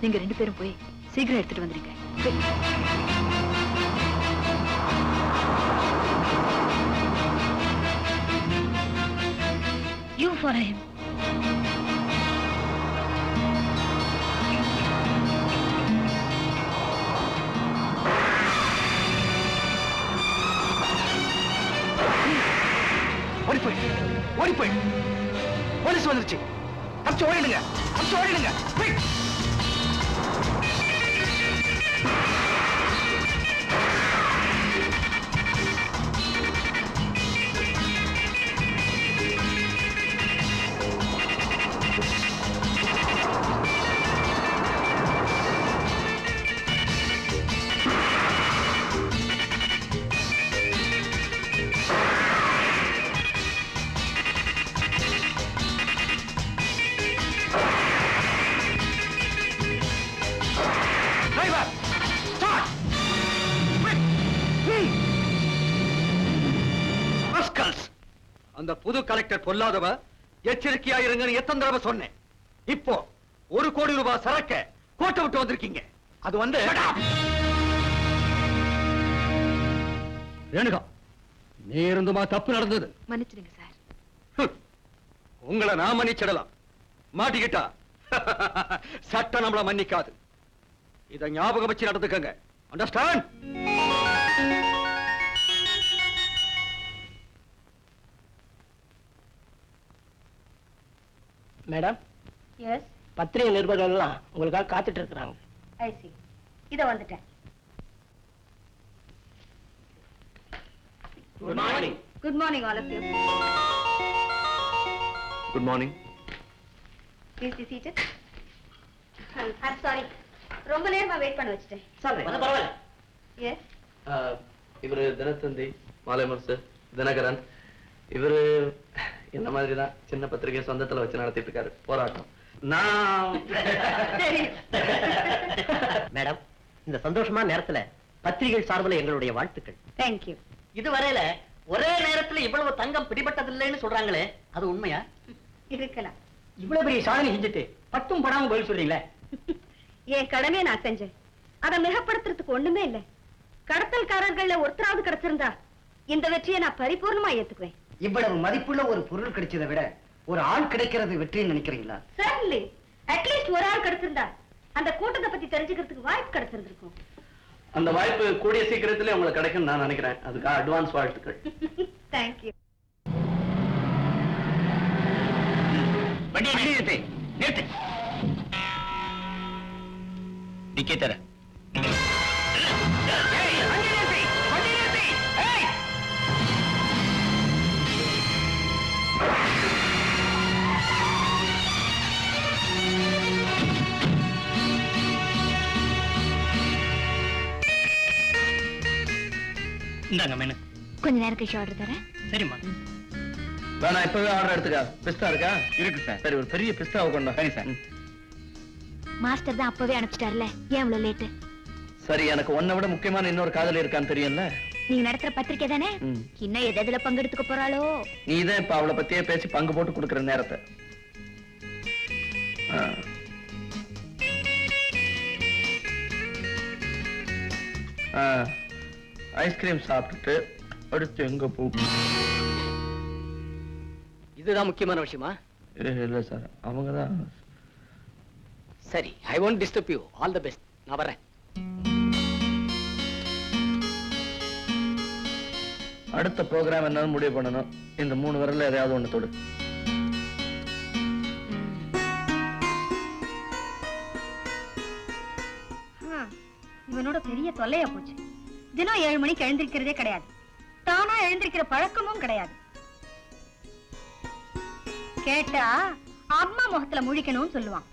நீங்க 2 பேரும் போய் சீக்கிரம் எடுத்துட்டு வந்துருங்க. You follow him. ஓடி போய் போலீஸ் வந்துருச்சு. அடிச்சு ஓடிடுங்க, அடிச்சு ஓடிடுங்க. அந்த புது கலெக்டர் பொல்லாதவ, எச்சரிக்கையா இருங்கன்னு எத்தனை தடவை சொன்னேன். இப்போ 1 கோடி ரூபாய் சரக்க கோட்டை விட்டு வந்திருக்கீங்க. அது வந்து ரேணுகா, நீ இருந்துமா தப்பு நடந்தது? மன்னிச்சிடுங்க சார். உங்களை நான் மன்னிச்சிடலாம், மாட்டிக்கிட்டா சட்டம் நம்மள மன்னிக்காது. இதை ஞாபகம் வச்சு நடந்துக்கங்க. அண்டர்ஸ்டாண்ட்? மேடம், எஸ், பத்திரிகை நிருபர்கள் எல்லாம் உங்களுக்காக காத்துட்டு இருக்கிறாங்க. I see. இத வந்துட்டேன். Good morning. Good morning all of you. Good morning. Please be seated. I'm sorry, ரொம்ப நேரமா வெயிட் பண்ண வச்சிட்டேன். சாரி, பரவாயில்லை. எஸ். இவரு தினத்தந்தி மாலைமுரசு தினகரன். இவரு என்ன மாதிரி தான் சின்ன பத்திரிகை சொந்தத்துல வச்சு நடத்திட்டு இருக்காரு போராட்டம். நான் மேடம், இந்த சந்தோஷமான நேரத்துல பத்திரிகை சார்பில் எங்களுடைய வாழ்த்துக்கள். Thank you. இதுவரையில ஒரே நேரத்துல இவ்வளவு தங்கம் பிடிபட்டதில்லைன்னு சொல்றாங்களே, அது உண்மையா? இருக்கலாம். இவ்வளவு பெரிய சாதனை செஞ்சுட்டு பட்டும் படாம பதில் சொல்றீங்களே. என் கடமையை நான் செஞ்சேன். அதை மிகப்படுத்துறதுக்கு ஒண்ணுமே இல்லை. கடத்தல்காரர்கள்ல ஒருத்தராவது கிடைச்சிருந்தா இந்த வெற்றியை நான் பரிபூர்ணமா ஏத்துக்குவேன். இவ்வளவு மதிப்புள்ள ஒரு பொருள் கிடைச்சதை விட ஒரு ஆள் கிடைக்கிறது வெற்றின்னு நினைக்கிறீங்களா? சர்லி, அட்லீஸ்ட் ஒரு ஆள் கிடைச்சிருந்தா அந்த கூட்டத்தை பத்தி தெரிஞ்சுக்கிறதுக்கு வாய்ப்பு கிடைச்சிருந்திருக்கும். அந்த வாய்ப்பு கூடிய சீக்கிரத்திலே உங்களுக்கு கிடைக்கும் நான் நினைக்கிறேன். அதுக்கு அட்வான்ஸ் வாழ்த்துக்கள். Thank you. நிக்கேதர இந்தாங்க மேனு. கொஞ்ச நேரம் கழிச்சு ஆர்டர் தரேன். சரிம்மா. வேணா இப்பவே ஆர்டர் எடுத்துக்க. பிஸ்தா இருக்கா? இருக்கு சார். சரி, ஒரு பெரிய பிஸ்தாவை கொண்டா. சரி சார். மாஸ்டர் தான் அப்பவே அனுப்பிச்சிட்டார்ல, ஏன் இவ்வளவு லேட்டு? சரி, எனக்கு உன்னை விட முக்கியமான இன்னொரு காதலி இருக்கான்னு தெரியும்ல. நீங்க நடத்துற பத்திரிக்கை தானே? இன்னும் எதுல பங்கெடுத்துக்க போறாளோ? நீதான் இப்ப அவளை பத்தியே பேசி பங்கு போட்டு கொடுக்கற நேரத்தை. ஐஸ்கிரீம் சாப்பிட்டுட்டு அடுத்து எங்க போ? இதுதான் முக்கியமான விஷயமா? இல்ல சார், அவங்கதான். சரி, ஐ won't disturb you. All the best. நான் வரேன். அடுத்த ப்ரோக்ராம் என்னன்னு முடிவு பண்ணணும். இந்த 3 வரல எதையாவது ஒண்ணு தொடு. இவனோட பெரிய தொல்லையா போச்சு. தினம் 7 மணிக்கு எழுந்திருக்கிறதே கிடையாது. தானா எழுந்திருக்கிற பழக்கமும் கிடையாது. கேட்டா அம்மா முகத்துல முழிக்கணும்னு சொல்லுவான்.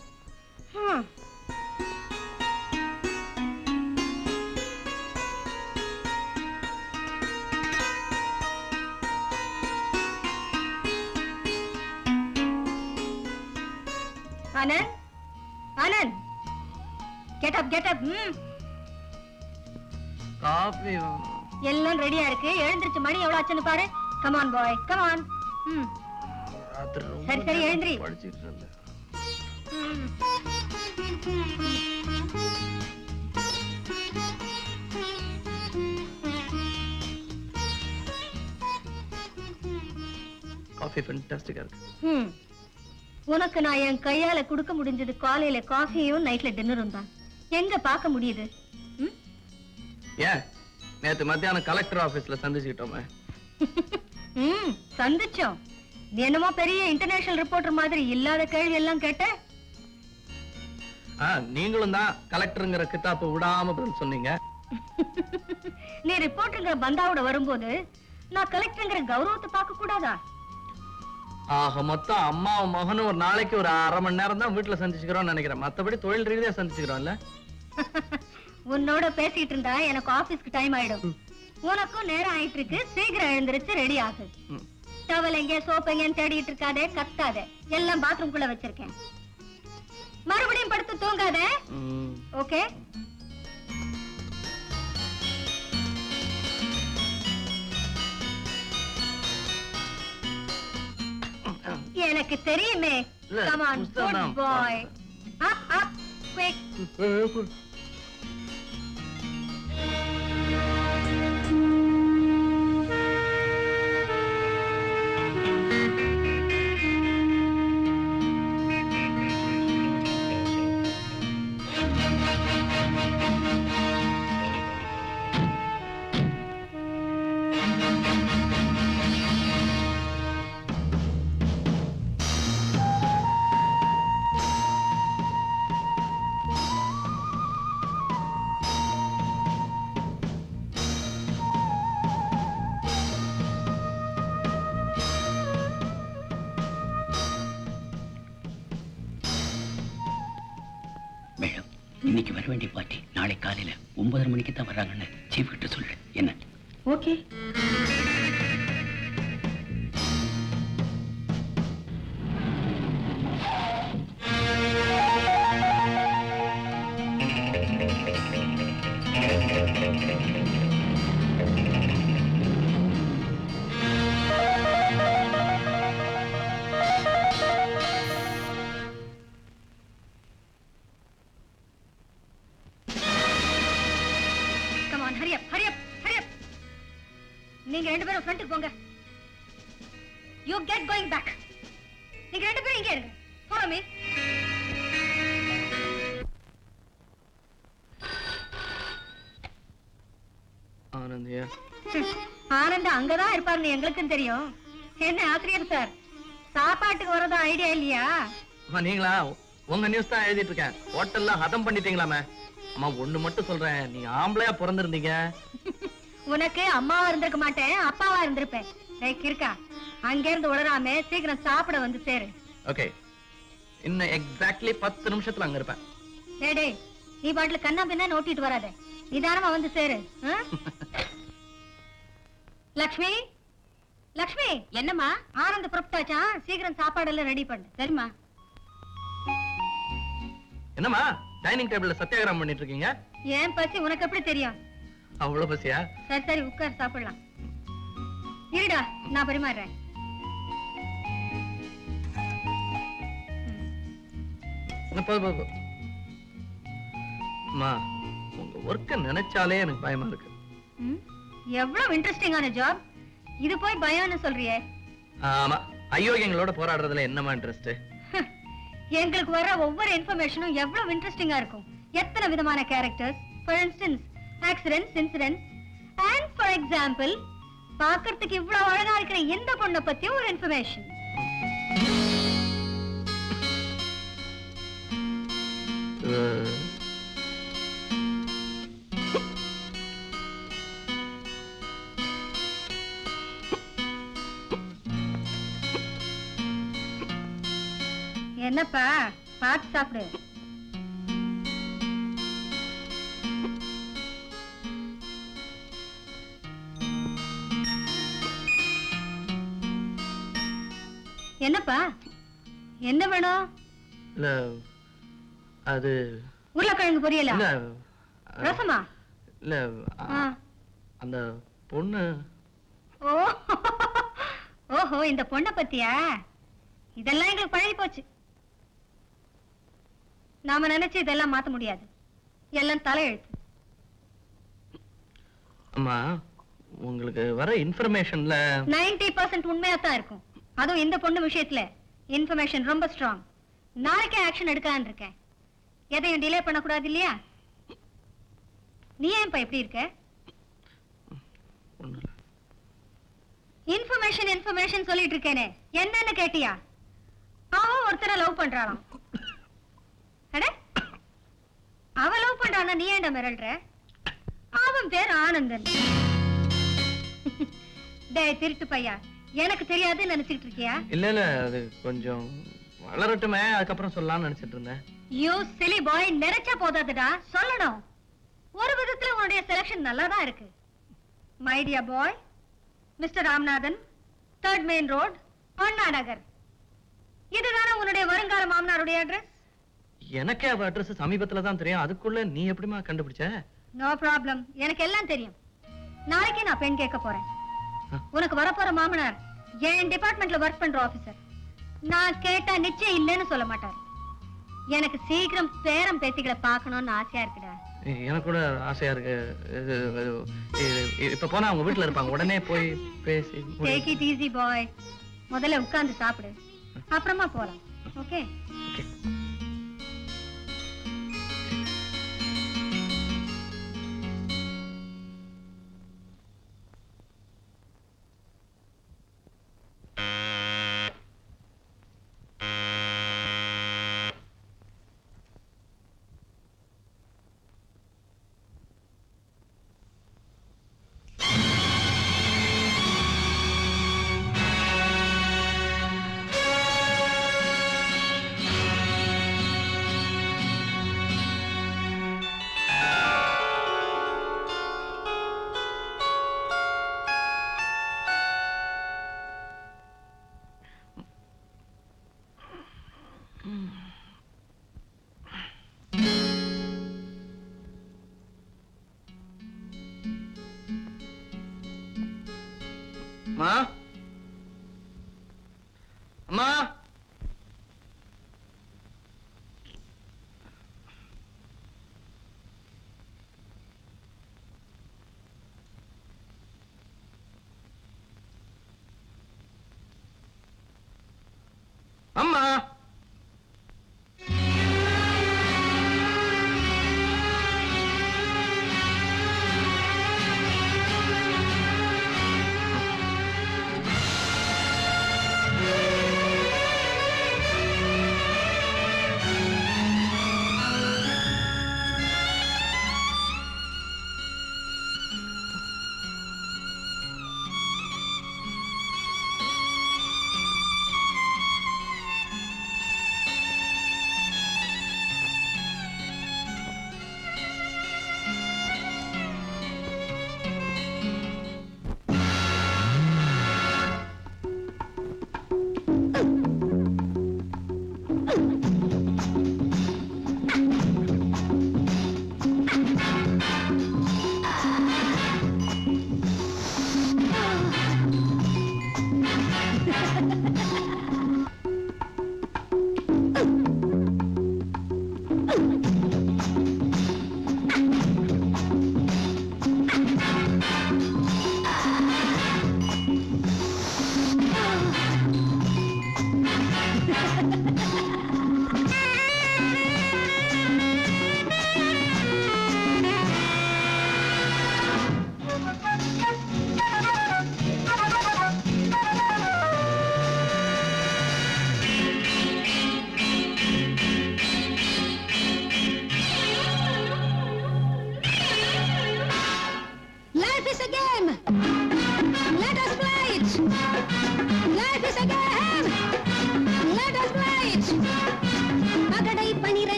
Anand, Anand, get up, get up. Coffee எல்லாம் ரெடியா இருக்கு. எழுந்திருச்சு, மணி எவ்வளவு ஆச்சுன்னு பாரு. come on boy, come on. சரி சரி எழுந்திரி. படிச்சிட்டு இருந்தேன். காஃபி ஃபென்டாஸ்டிக்கா இருக்கு. உனக்கு நான் என் கையால குடுக்க முடிஞ்சது காலையில காஃபியும் நைட்ல டின்னரும் தான். எங்க பார்க்க முடியுது? ஏன் நேத்து மத்தியானம் கலெக்டர் ஆபீஸ்ல சந்திச்சுக்கிட்டோமே. சந்திச்சோம். நீ என்னமோ பெரிய இன்டர்நேஷனல் ரிப்போர்ட்டர் மாதிரி இல்லாத கேள்வி எல்லாம் கேட்ட. நீங்களும் தான் கலெக்டருங்கிற கித்தாப்பு விடாம பதில் சொன்னீங்க. நீ ரிப்போர்ட்டருங்கிற பந்தாவோட வரும்போது நான் கலெக்டருங்கிற கௌரவத்தை பார்க்க கூடாதா? ஆக மொத்தம் அம்மாவும் மகனும் ஒரு நாளைக்கு ஒரு 1/2 மணி நேரம் தான் வீட்டுல சந்திச்சுக்கிறோம்னு நினைக்கிறேன். மத்தபடி தொழில் ரீதியா சந்திச்சுக்கிறோம்ல. உன்னோட பேசிட்டு இருந்தா எனக்கு ஆபீஸ்க்கு டைம் ஆயிடும். உனக்கும் நேரம் ஆயிட்டு இருக்கு. சீக்கிரம் எழுந்திருச்சு ரெடி ஆகு. டவல் எங்க சோப் எங்கன்னு தேடிட்டு இருக்காதே, கத்தாதே. எல்லாம் பாத்ரூம்குள்ள வச்சிருக்கேன். மறுபடியும் படுத்து தூங்காதே. ஓகே? எனக்கு தெரியுமே. Come on, good boy. Up, up, quick. இன்னைக்கு வர வேண்டிய பார்ட்டி நாளை காலையில 9:30 மணிக்கு தான் வர்றாங்கன்னு சீஃப் கிட்ட சொல்லு. என்ன? ஓகே. நீங்க ரெண்டு பேரும் ஃப்ரண்ட்க்கு போங்க. You get going back. நீங்க ரெண்டு பேரும் இங்கே இருங்க. Follow me. ஆனந்தியா? ஆனந்த் அங்கதான் இருப்பாருன்னு எங்களுக்கும் தெரியும். என்ன ஆசிரியர் சார், சாப்பாட்டுக்கு வரதா ஐடியா இல்லையா? நீங்களா? உங்க நியூஸ் தான் எழுதிட்டு இருக்கேன். ஹோட்டல்ல ஹதம் பண்ணிட்டீங்களாமே. அம்மா ஒண்ணு மட்டும் சொல்றேன், நீங்க ஆம்பளையா பிறந்திருந்தீங்க. உனக்கு அம்மாவா இருந்திருக்க மாட்டேன், அப்பாவா இருந்திருப்பேன். இருக்கா அங்க இருந்து உளராம சீக்கிரம் சாப்பிட வந்து சேரு. ஓகே, இன்னும் எக்ஸாக்ட்லி 10 நிமிஷத்துல அங்க இருப்பேன். டேய், நீ பாட்டுல கண்ணா பின்னா நோட்டிட்டு வராத. நிதானமா வந்து சேரு. லக்ஷ்மி, லக்ஷ்மி. என்னம்மா? ஆனந்த் புறப்பட்டாச்சா? சீக்கிரம் சாப்பாடு எல்லாம் ரெடி பண்ணு. சரிம்மா. என்னம்மா டைனிங் டேபிள்ல சத்தியாகிரகம் பண்ணிட்டு இருக்கீங்க? ஏன் பசி உனக்கு எப்படி தெரியும்? அவ்வளவு பசியா? சரி சரி, உட்கார் சாப்பிடலாம். இருடா, நான் பரிமாறுறேன். அம்மா, உங்க ஒர்க்க நினைச்சாலே எனக்கு பயமா இருக்கு. எவ்வளவு இன்ட்ரெஸ்டிங்கான ஜாப். இது போய் பயம்னு சொல்றியே? ஆமா, ஐயோ எங்களோட போராடுறதுல என்னமா இன்ட்ரெஸ்ட்? எங்களுக்கு வர ஒவ்வொரு இன்ஃபர்மேஷனும் எவ்வளவு இன்ட்ரெஸ்டிங்கா இருக்கும். எத்தனை விதமான characters. For instance accidents, incidents. And for example, பார்க்கிறதுக்கு இவ்வளவு அழகா இருக்கிற இந்த பொண்ணை பத்தி ஒரு இன்ஃபர்மேஷன். என்னப்பா, பார்த்து சாப்பிடு. என்னப்பா, என்ன வேணும்? இல்ல அது உருளைக்கிழங்கு பொரியலா? இல்ல ரசமா? இல்ல அந்த பொண்ணு. ஓஹோ, இந்த பொண்ணை பத்தியா? இதெல்லாம் எங்களுக்கு பழகி போச்சு. நாம நினைச்சு இதெல்லாம் மாத்த முடியாது. எல்லாம் தலையெழுத்து. அம்மா, உங்களுக்கு வர இன்ஃபர்மேஷன்ல 90% உண்மையா தான் இருக்கும். அதுவும் இந்த பொண்ணு விஷயத்துல இன்ஃபர்மேஷன் ரொம்ப ஸ்ட்ராங். நாளைக்கே ஆக்ஷன் எடுக்கலான்னு இருக்கேன். எதையும் டிலே பண்ணக்கூடாது இல்லையா? நீ ஏன்பா எப்படி இருக்க? இன்ஃபர்மேஷன் சொல்லிட்டு இருக்கேனே, என்னன்னு கேட்டியா? அவன் ஒருத்தரை லவ் பண்றாளாம். அட, அவ லவ் பண்றானா நீ ஏன்டா மிரள்ற? அவன் பேர் ஆனந்தன். டேய் திருட்டு பையா, எனக்கு தெரியாது நினைச்சிட்டு இருக்கியா? இல்ல அது கொஞ்சம் வளரட்டுமே, அதுக்கப்புறம் சொல்லலாம்னு நினைச்சிட்டு இருந்தேன். யூ சிலி பாய், நிறைச்சா போதாதுடா, சொல்லணும். ஒரு விதத்துல உன்னுடைய செலக்ஷன் நல்லா தான் இருக்கு. My dear boy, mister Ramanathan, 3rd main road, Anna Nagar. இதுதானே உன்னுடைய வருங்கால மாமனாருடைய அட்ரஸ்? எனக்கே அவ அட்ரஸ் சமீபத்துல தான் தெரியும். அதுக்குள்ள நீ எப்படிமா கண்டுபிடிச்ச? நோ ப்ராப்ளம், எனக்கு எல்லாம் தெரியும். நாளைக்கே நான் பெண் கேட்க போறேன். உனக்கு வரப்போற மாமனார் என் டிபார்ட்மெண்ட்ல ஒர்க் பண்ற ஆபீசர். நான் கேட்டா நிச்சயம் இல்லைன்னு சொல்ல மாட்டார். எனக்கு சீக்கிரம் பேரம் பேத்திகளை பார்க்கணும்னு ஆசையா இருக்குடா. எனக்கு கூட ஆசையா இருக்கு. இப்ப போனா அவங்க வீட்டுல இருப்பாங்க, உடனே போய் பேசி. டேக் இட் ஈஸி பாய், முதல்ல உட்கார்ந்து சாப்பிடு, அப்புறமா போலாம். ஓகே? அம்மா, அம்மா, அம்மா.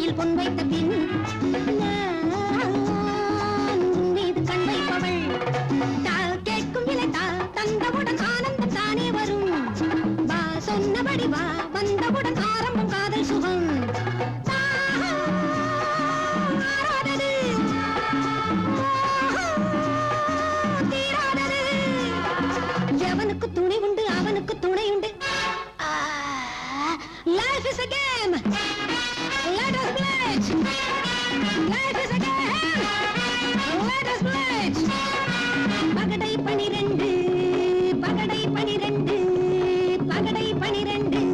நெற்றியில் பொன் வைத்த பின் மீது கண் வைப்பவள் கேட்கும் விலை தந்தவுடன் ஆனந்தம் தானே வரும் வா சொன்னபடி வா வந்தவுடன் ஆரம்பம் காதல் சுகம் எவனுக்கு துணை உண்டு அவனுக்கு துணை உண்டு. Life is a game. Let us play. Life is a game. Let us play. பகடை 12 பகடை 12 பகடை 12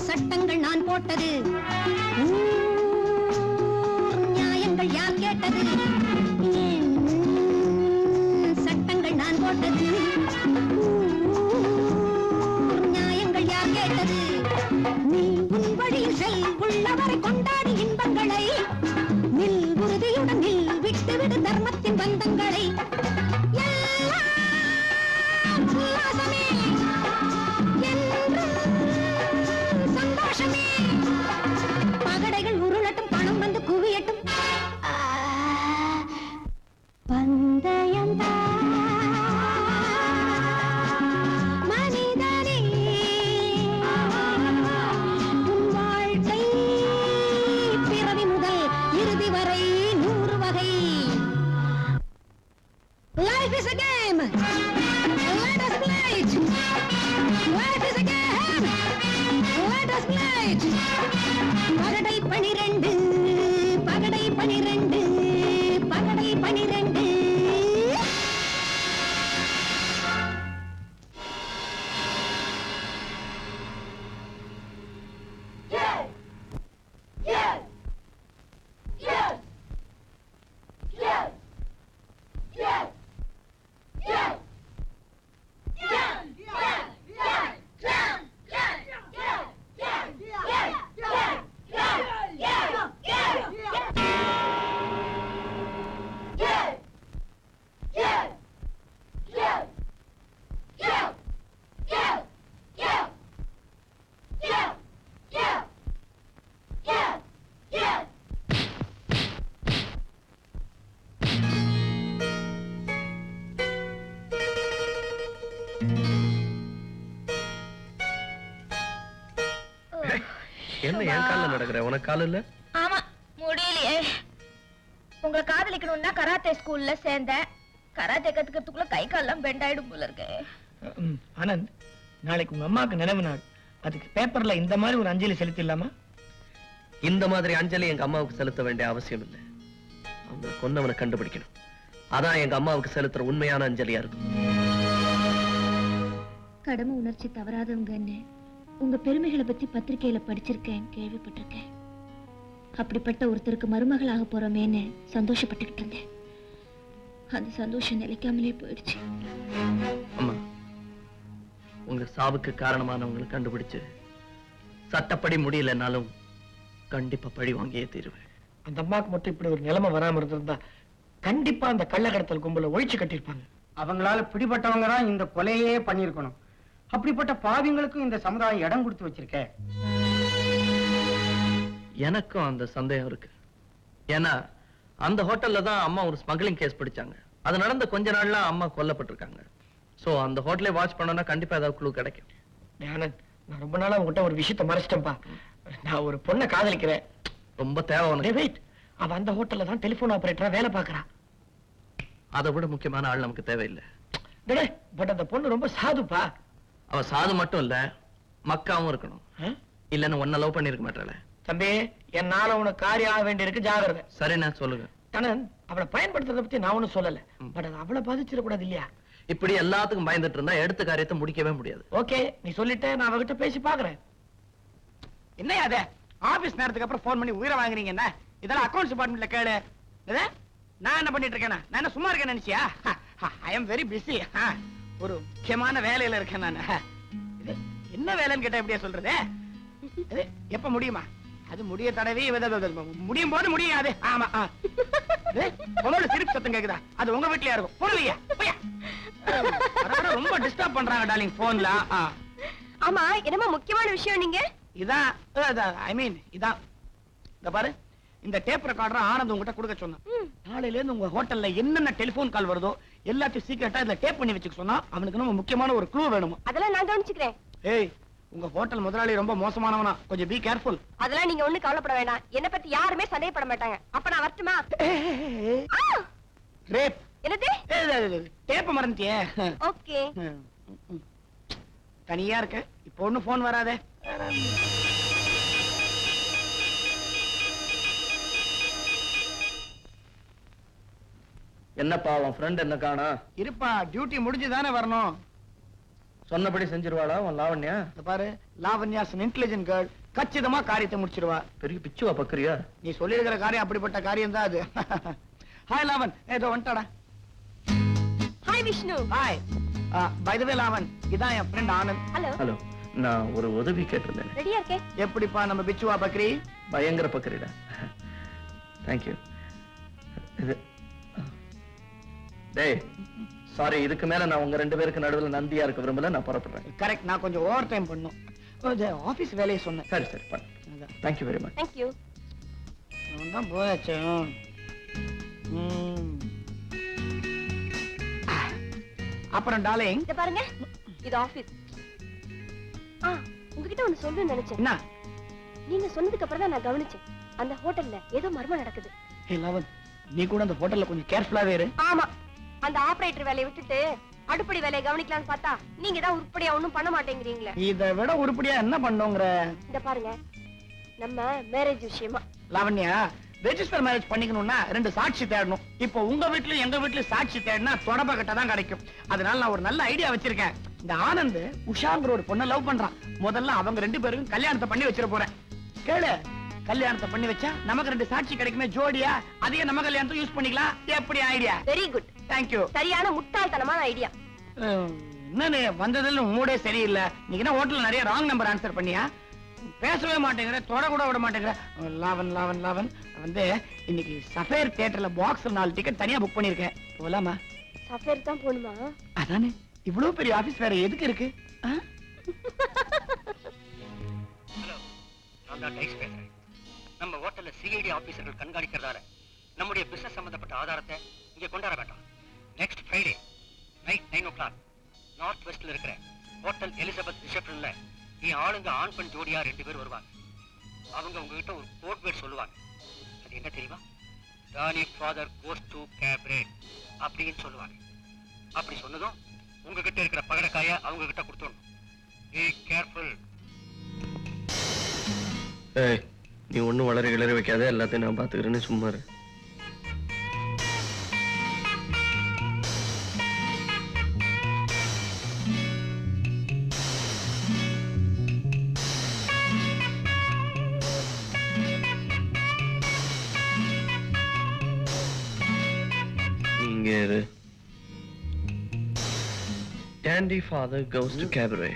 சட்டங்கள் நான் போட்டது நியாயங்கள் யார் கேட்டது சட்டங்கள் நான் போட்டது நியாயங்கள் யார் கேட்டது நீ உன் வழியில் செல் உள்ளவரை கொண்டாடி இன்பங்களை நில் உறுதியுடன் நில் விட்டுவிடு தர்மத்தின் பந்தங்களை எல்லாம் உல்லாசமே என்றும் சந்தோஷமே பகடைகள் உருளட்டும் பணம் வந்து குவியட்டும் பந்தயந்தா மனிதனே உன் வாழ்க்கை பிறவி முதல் இறுதி வரை 100 வகை. Life is a game. Let us play it. Life is a game. Let us play it. பகடை 12 பகடை 12 பகடை 12 என்ன என் கால்ல நடக்கிற உனக்கு கால் இல்ல? ஆமா முடியலையே. உங்களை காதலிக்கணும்னா கராத்தே ஸ்கூல்ல சேர்ந்தேன். கராத்தே கத்துக்கிறதுக்குள்ள கை கால்லாம் பெண்ட் ஆயிடும் போல இருக்கு. ஆனந்த், நாளைக்கு உங்க அம்மாவுக்கு நினைவு நாள். அதுக்கு பேப்பர்ல இந்த மாதிரி ஒரு அஞ்சலி செலுத்திடலாமா? இந்த மாதிரி அஞ்சலி எங்க அம்மாவுக்கு செலுத்த வேண்டிய அவசியம் இல்லை. அந்த கொன்னவனை கண்டுபிடிக்கணும். அதான் எங்க அம்மாவுக்கு செலுத்துற உண்மையான அஞ்சலியா இருக்கும். கடமை உணர்ச்சி தவறாதவங்கன்னு உங்க பெருமைகளை பத்தி பத்திரிகையில படிச்சிருக்கேன், கேள்விப்பட்டிருக்கேன். அப்படிப்பட்ட ஒருத்தருக்கு மருமகளாக போறோமேன்னு சந்தோஷப்பட்டுக்கிட்டு இருந்தேன். அந்த சந்தோஷம் நிலைக்காமலே போயிடுச்சு. அம்மா, உங்க சாவுக்கு காரணமானவங்களை கண்டுபிடிச்சு சட்டப்படி முடியலனாலும் கண்டிப்பா பழி வாங்கியே தீருவேன். அந்த அம்மாவுக்கு மட்டும் இப்படி ஒரு நிலைமை வராம இருந்திருந்தா கண்டிப்பா அந்த கள்ளக்கடத்தல் கும்பல ஒழிச்சு கட்டியிருப்பாங்க. அவங்களால பிடிபட்டவங்க தான் இந்த கொலையே பண்ணியிருக்கணும். அப்படிப்பட்ட பாவிங்களுக்கும் இந்த சமுதாயம் இடம் கொடுத்து வச்சிருக்க. எனக்கும் அந்த சந்தேகம் இருக்கு. ஏன்னா அந்த ஹோட்டல்ல தான் அம்மா ஒரு ஸ்மக்லிங் கேஸ் பிடிச்சாங்க. அது நடந்த கொஞ்ச நாள்ல அம்மா கொல்லப்பட்டிருக்காங்க. சோ அந்த ஹோட்டலே வாட்ச் பண்ணனா கண்டிப்பா ஏதாவது க்ளூ கிடைக்கும். ஆனந்த், நான் ரொம்ப நாளா உங்ககிட்ட ஒரு விஷயத்தை மறைச்சிட்டேன்பா. நான் ஒரு பொண்ணை காதலிக்கிறேன். ரொம்ப தேவை உனக்கு. வெயிட், அவ அந்த ஹோட்டல்ல தான் டெலிபோன் ஆபரேட்டரா வேலை பார்க்கறா. அதை விட முக்கியமான ஆள் நமக்கு தேவையில்லை. பட் அந்த பொண்ணு ரொம்ப சாதுப்பா. அவ சாது மட்டும் இல்ல, மக்காவும் இருக்கணும். இல்லன்னு ஒன்ன லவ் பண்ணிருக்க மாட்டாள. தம்பி, என்னால உனக்கு காரியம் ஆக வேண்டியிருக்கு, ஜாகிரதை. சரிண்ணா, சொல்லுங்க. ஆனந்த், அவளை பயன்படுத்துறத பத்தி நான் ஒண்ணும் சொல்லல. பட் அது அவளை பாதிச்சிடக்கூடாது இல்லையா? இப்படி எல்லாத்துக்கும் பயந்துட்டு இருந்தா எடுத்த காரியத்தை முடிக்கவே முடியாது. ஓகே, நீ சொல்லிட்டு நான் அவகிட்ட பேசி பாக்குறேன். என்ன அது ஆபீஸ் நேரத்துக்கு அப்புறம் போன் பண்ணி உயிரை வாங்குறீங்க? என்ன இதெல்லாம் அக்கவுண்ட்ஸ் டிபார்ட்மெண்ட்ல கேளு. நான் என்ன பண்ணிட்டு இருக்கேன்? நான் என்ன சும்மா இருக்கேன் நினைச்சியா? I am very busy. ஒரு முக்கியமான வேலையில இருக்கேன் நான். என்ன வேலைன்னு கேட்டா எப்படியா சொல்றது? எப்ப முடியுமா? அது முடிய தடவி முடியும் போது முடியாது. ஆமா, உங்களோட சிரிப்பு சத்தம் கேக்குதா? அது உங்க வீட்லயா இருக்கும். போடுவீங்க ரொம்ப டிஸ்டர்ப் பண்றாங்க டார்லிங் போன்ல. ஆமா, என்னமா முக்கியமான விஷயம்? நீங்க இதான் ஐ மீன் இதான் இந்த பாரு, இந்த டேப் ரெக்கார்டர் ஆனந்த் உங்ககிட்ட கொடுக்க சொன்னான். நாளையில இருந்து உங்க ஹோட்டல்ல என்னென்ன டெலிபோன் கால் வருதோ எல்லாத்தையும் சீக்கிரட்டா இதுல டேப் பண்ணி வச்சுக்க சொன்னா. அவனுக்கு நம்ம முக்கியமான ஒரு க்ளூ வேணுமா? அதெல்லாம் நான் கவனிச்சுக்கிறேன். ஏய், உங்க ஹோட்டல் முதலாளி ரொம்ப மோசமானவனா, கொஞ்சம் பி கேர்ஃபுல். அதெல்லாம் நீங்க ஒண்ணு கவலைப்பட வேண்டாம். என்ன பத்தி யாருமே சந்தேகப்பட மாட்டாங்க. அப்ப நான் வரட்டுமா? ரேப் என்னது? டேப் மறந்துட்டியே. ஓகே. தனியா இருக்க, இப்போ ஒண்ணு போன் வராதே. என்னப்பா உன் ஃப்ரெண்ட் என்ன காணா? இருப்பா, டியூட்டி முடிஞ்சுதானே வரணும். சொன்னபடி செஞ்சிருவாளா உன் லாவண்யா? இந்த பாரு, லாவண்யாஸ் இன்டெலிஜென்ட் கேர்ள், கச்சிதமா காரியத்தை முடிச்சிருவா. பெரிய பிச்சுவா பக்கறியா? நீ சொல்லிருக்கிற காரியம் அப்படிப்பட்ட காரியம் தான் அது. ஹாய் லாவன், ஏதோ வந்துட்டாடா. Hi Vishnu. Hi. By the way Lavan, இதான் என் ஃப்ரெண்ட் ஆனந்த். ஹலோ. ஹலோ, நான் ஒரு உதவி கேட்டிருந்தேன். ரெடியா இருக்கே? எப்படிப்பா நம்ம பிச்சுவா பக்ரி? பயங்கர பக்கறிடா. தேங்க்யூ. இது டேய், சாரி, இதுக்கு மேல நான் உங்க ரெண்டு பேருக்கு நடுவுல நந்தியா இருக்க விரும்பல. நான் புறப்படுறேன். கரெக்ட், நான் கொஞ்சம் ஓவர் டைம் பண்ணும். ஆபீஸ் வேலையை சொன்னேன். சரி சரி, பண்ணு. Thank you very much. Thank you. தான் போயாச்சு. அப்புறம் டார்லிங், இத பாருங்க, இது ஆபீஸ். உங்ககிட்ட ஒண்ணு சொல்லணும்னு நினைச்சேன். என்ன? நீங்க சொன்னதுக்கு அப்புறம் தான் நான் கவனிச்சேன். அந்த ஹோட்டல்ல ஏதோ மர்மம் நடக்குது. ஹே லாவன், நீ கூட அந்த ஹோட்டல்ல கொஞ்சம் கேர்ஃபுல்லாவே இரு. ஆமா, அந்த ஆபரேட்டர் வேலையை விட்டுட்டு அடுப்படி வேலையை கவனிக்கலாம்னு பார்த்தா நீங்க தான் உருப்படியா ஒண்ணும் பண்ண மாட்டேங்கிறீங்களே. இதை விட உருப்படியா என்ன பண்ணோங்கிற? இந்த பாருங்க, நம்ம மேரேஜ் விஷயமா. லாவண்யா, ரெஜிஸ்டர் மேரேஜ் பண்ணிக்கணும்னா 2 சாட்சி தேடணும். இப்போ உங்க வீட்லயும் எங்க வீட்லயும் சாட்சி தேடினா தொடப்ப கட்ட தான் கிடைக்கும். அதனால நான் ஒரு நல்ல ஐடியா வச்சிருக்கேன். இந்த ஆனந்த் உஷாங்கிற ஒரு பொண்ணை லவ் பண்றான். முதல்ல அவங்க 2 பேருக்கும் கல்யாணத்தை பண்ணி வச்சிட போறேன். கேளு, கல்யாணத்தை பண்ணி வச்சா நமக்கு 2 சாட்சி கிடைக்குமே ஜோடியா. அதையே நம்ம கல்யாணத்தை யூஸ் பண்ணிக்கலாம். எப்படி ஐடியா? Very good. தேங்க்யூ. சரியான முட்டாள்தனமான ஐடியா. என்னன்னு வந்ததுல மூடே சரியில்லை. நீங்க என்ன ஹோட்டல்ல நிறைய ராங் நம்பர் ஆன்சர் பண்ணியா? பேசவே மாட்டேங்கிற, தொட கூட விட மாட்டேங்கிற. லாவன் லாவன் லாவன், வந்து இன்னைக்கு சஃபேர் தியேட்டர்ல பாக்ஸ் 4 டிக்கெட் தனியா புக் பண்ணிருக்கேன். போலாமா? சஃபேர் தான் போணுமா? அதானே, இவ்வளவு பெரிய ஆபீஸ் வேற எதுக்கு இருக்கு? ஹலோ, நான் தான் டைஸ் பேசுறேன். நம்ம ஹோட்டல்ல சிஐடி ஆபீசர்கள் கண்காணிக்கிறதால நம்முடைய பிசினஸ் சம்பந்தப்பட்ட ஆதாரத்தை இங்க கொண்டாட வேண்டாம். Next Friday night 9 o'clock north வெஸ்ட்ல இருக்கிற ஹோட்டல் எலிசபெத் ரிசப்ஷன்ல என் ஆளுங்க ஆண் பெண் ஜோடியா 2 பேர் வருவாங்க. அவங்க உங்ககிட்ட ஒரு கோட் வேர்ட் சொல்லுவாங்க. அது என்ன தெரியுமா? டானி ஃபாதர் கோஸ் டு கேப்ரே அப்படின்னு சொல்லுவாங்க. அப்படி சொன்னதும் உங்ககிட்ட இருக்கிற பகடக்காய அவங்க கிட்ட கொடுத்துடணும். Be careful. ஏய், நீ ஒன்னும் வளர கிளற வைக்காத, எல்லாத்தையும் நான் பாத்துக்கிறேன்னு சும்மா இரு. இங்க இரு. Dandy father goes to cabaret.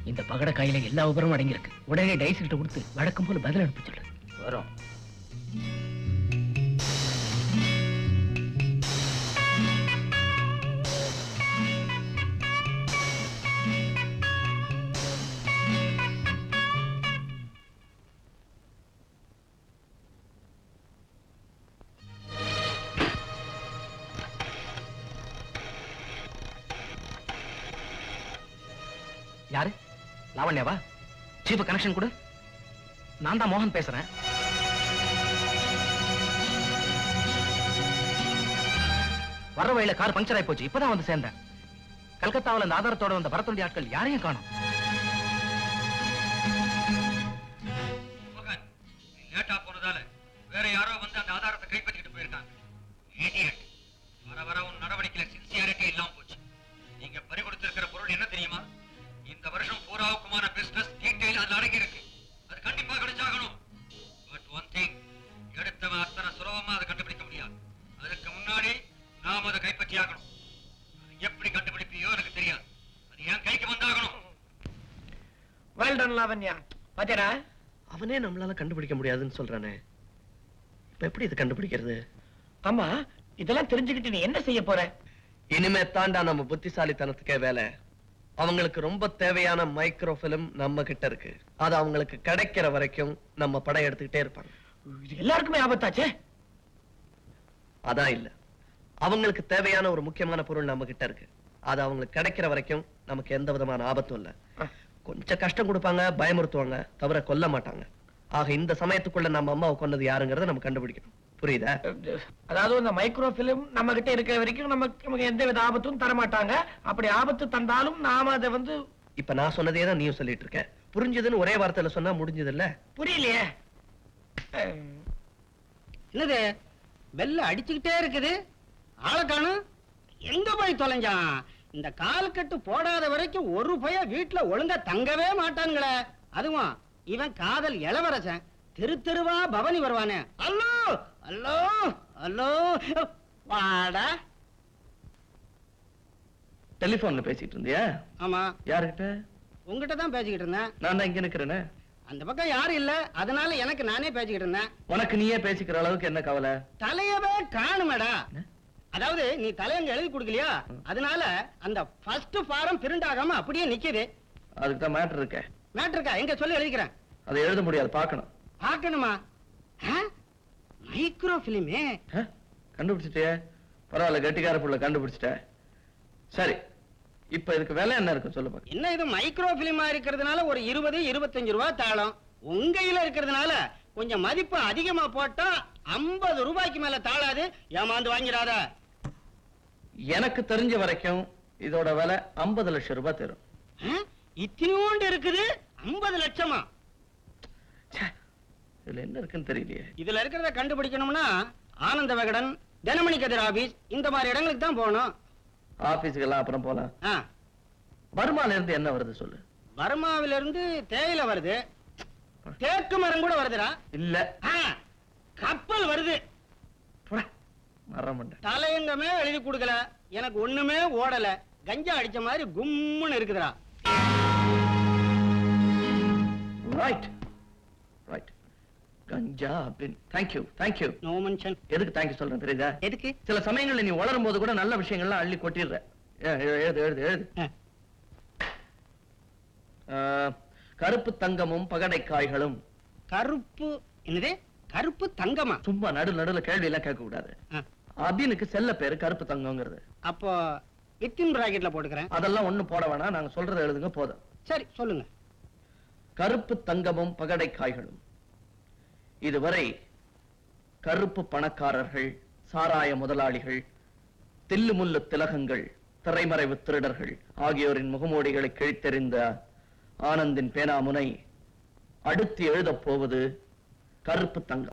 இந்த பகட கையில எல்லா விவரமும் அடங்கியிருக்கு. உடனே டைஸ் கிட்ட கொடுத்து வழக்கம் போல பதில் அனுப்ப சொல்லு. வரோம். யாரு? லாவண்யாவா? சீஃப் கனெக்ஷன் கொடு. நான் தான் மோகன் பேசுறேன். வர வழியில கார் பஞ்சர் ஆயி போச்சு. இப்பதான் வந்து சேர்ந்தேன். கல்கத்தாவில் அந்த ஆதாரத்தோட வந்த பரத்துடைய ஆட்கள் யாரையும் காணோம். லேட்டா போனதால வேற யாரோ வந்து அந்த ஆதாரத்தை கைப்பற்றிட்டு போயிருக்காங்க. வர வர வெல் டன் லாவண்யா. பாத்தியாடா? அவனே நம்மளால கண்டுபிடிக்க முடியாதுன்னு சொல்றானே, இப்ப எப்படி இது கண்டுபிடிக்கிறது? ஆமா, இதெல்லாம் தெரிஞ்சுக்கிட்டு நீ என்ன செய்ய போற? இனிமே தாண்டா நம்ம புத்திசாலித்தனத்துக்கே வேலை. அவங்களுக்கு ரொம்ப தேவையான மைக்ரோ பிலிம் நம்ம கிட்ட இருக்கு. அது அவங்களுக்கு கிடைக்கிற வரைக்கும் நம்ம படம் எடுத்துக்கிட்டே இருப்பாங்க. இது எல்லாருக்குமே ஆபத்தாச்சே. அதான் இல்ல, அவங்களுக்கு தேவையான ஒரு முக்கியமான பொருள் நம்ம கிட்ட இருக்கு. அது அவங்களுக்கு கிடைக்கிற வரைக்கும் நமக்கு எந்த விதமான ஆபத்தும் இல்ல. கொஞ்சம் கஷ்டம் கொடுப்பாங்க, பயமுறுத்துவாங்க, தவிர கொல்ல மாட்டாங்க. ஆக இந்த சமயத்துக்குள்ள நம்ம அம்மாவை கொன்னது யாருங்கிறத நம்ம கண்டுபிடிக்கணும். புரியுதா? அதாவது இந்த மைக்ரோ பிலிம் நம்ம கிட்ட இருக்கிற வரைக்கும் நமக்கு எந்த வித ஆபத்தும் தர மாட்டாங்க. அப்படி ஆபத்து தந்தாலும் நாம அதை வந்து... இப்ப நான் சொன்னதே தான் நீயும் சொல்லிட்டு இருக்க. புரிஞ்சதுன்னு ஒரே வார்த்தையில சொன்னா முடிஞ்சது இல்ல? புரியலையே. என்னது பெல்ல அடிச்சுக்கிட்டே இருக்குது, ஆளை காணும். எங்க போய் தொலைஞ்சான்? இந்த கால் கட்டு போடாத வரைக்கும் ஒரு பய வீட்டுல ஒழுங்கா தங்கவே மாட்டானுங்களே. அதுவும் இவன் காதல் இளவரசன், தெரு தெருவா பவனி வருவானே. அல்லோ அல்லோ அல்லோ, வாடா. டெலிபோன்ல பேசிட்டு இருந்தியா? ஆமா, யாருகிட்ட? உங்ககிட்ட தான் பேசிக்கிட்டு இருந்தேன். நான் தான் இங்க நிக்கிறேனே. அந்த பக்கம் யாரும் இல்ல, அதனால எனக்கு நானே பேசிக்கிட்டு இருந்தேன். உனக்கு நீயே பேசிக்கிற அளவுக்கு என்ன கவலை? தலையவே காணுமேடா. அதாவது நீ தலையங்க எழுதி கொடுக்கலையா, அதனால அந்த ஃபர்ஸ்ட் ஃபாரம் பிரிண்ட் ஆகாம அப்படியே நிக்குது. அதுக்கு தான் மேட்டர் இருக்க. மேட்டர் இருக்கா? எங்க சொல்லி எழுதிக்கிறேன். அதை எழுத முடியாது, பார்க்கணும். பார்க்கணுமா? மைக்ரோ பிலிமே கண்டுபிடிச்சிட்டியே, பரவாயில்ல, கெட்டிக்கார புள்ள கண்டுபிடிச்சிட்ட. சரி, இப்ப இதுக்கு விலை என்ன இருக்கு சொல்லு பாக்க. என்ன இது மைக்ரோ பிலிமா இருக்கிறதுனால ஒரு 20-25 ரூபாய் தாளம். உங்க கையில இருக்கிறதுனால கொஞ்சம் மதிப்பு அதிகமா போட்டா 50 ரூபாய்க்கு மேல தாளாது. ஏமாந்து வாங்கிறாத. எனக்கு தெரிஞ்ச வரைக்கும் இதோட விலை 50 லட்சம் ரூபாய் தரும். இத்தினோண்டு இருக்குது, 50 லட்சமா? இதுல என்ன இருக்குன்னு தெரியலையே. இதுல இருக்கிறத கண்டுபிடிக்கணும்னா ஆனந்த விகடன், தினமணி கதிர் ஆபீஸ், இந்த மாதிரி இடங்களுக்கு தான் போகணும். ஆபீஸுக்கு எல்லாம் அப்புறம் போலாம். பர்மால இருந்து என்ன வருது சொல்லு. பர்மாவில இருந்து தேயிலை வருது, தேக்கு மரம் கூட வருதுடா. இல்ல, கப்பல் வருது. மரம். தலையங்கமே எழுதி கொடுக்கல, எனக்கு ஒண்ணுமே ஓடல. கஞ்சா அடிச்ச மாதிரி கும்முன்னு இருக்குதுடா. ரைட் ரைட், கஞ்சா பின். Thank you. No mention. எதுக்கு தேங்க் யூ சொல்றேன் தெரியுதா? எதுக்கு? சில சமயங்கள்ல நீ வளரும் போது கூட நல்ல விஷயங்கள்லாம் அள்ளி கொட்டிடுற. எழுது. கருப்பு தங்கமும் பகடைக்காய்களும். கருப்பு என்னது? கருப்பு தங்கமா? சும்மா நடுல கேள்வி எல்லாம் கேட்க கூடாது. அபினுக்கு செல்ல பேரு கருப்பு தங்கம்ங்கிறது. அப்போ வித்தின் பிராக்கெட்ல போட்டுக்கிறேன். அதெல்லாம் ஒண்ணு போட வேணாம், நாங்க சொல்றதை எழுதுங்க போதும். சரி, சொல்லுங்க. கருப்பு தங்கமும் பகடைக்காய்களும். இதுவரை கருப்பு பணக்காரர்கள், சாராய முதலாளிகள், தில்லுமுல்லு திலகங்கள், திரைமறைவு திருடர்கள் ஆகியோரின் முகமூடிகளை கிழித்தெறிந்த ஆனந்தின் பேனாமுனை அடுத்து எழுதப் போவது கருப்பு தங்கம்.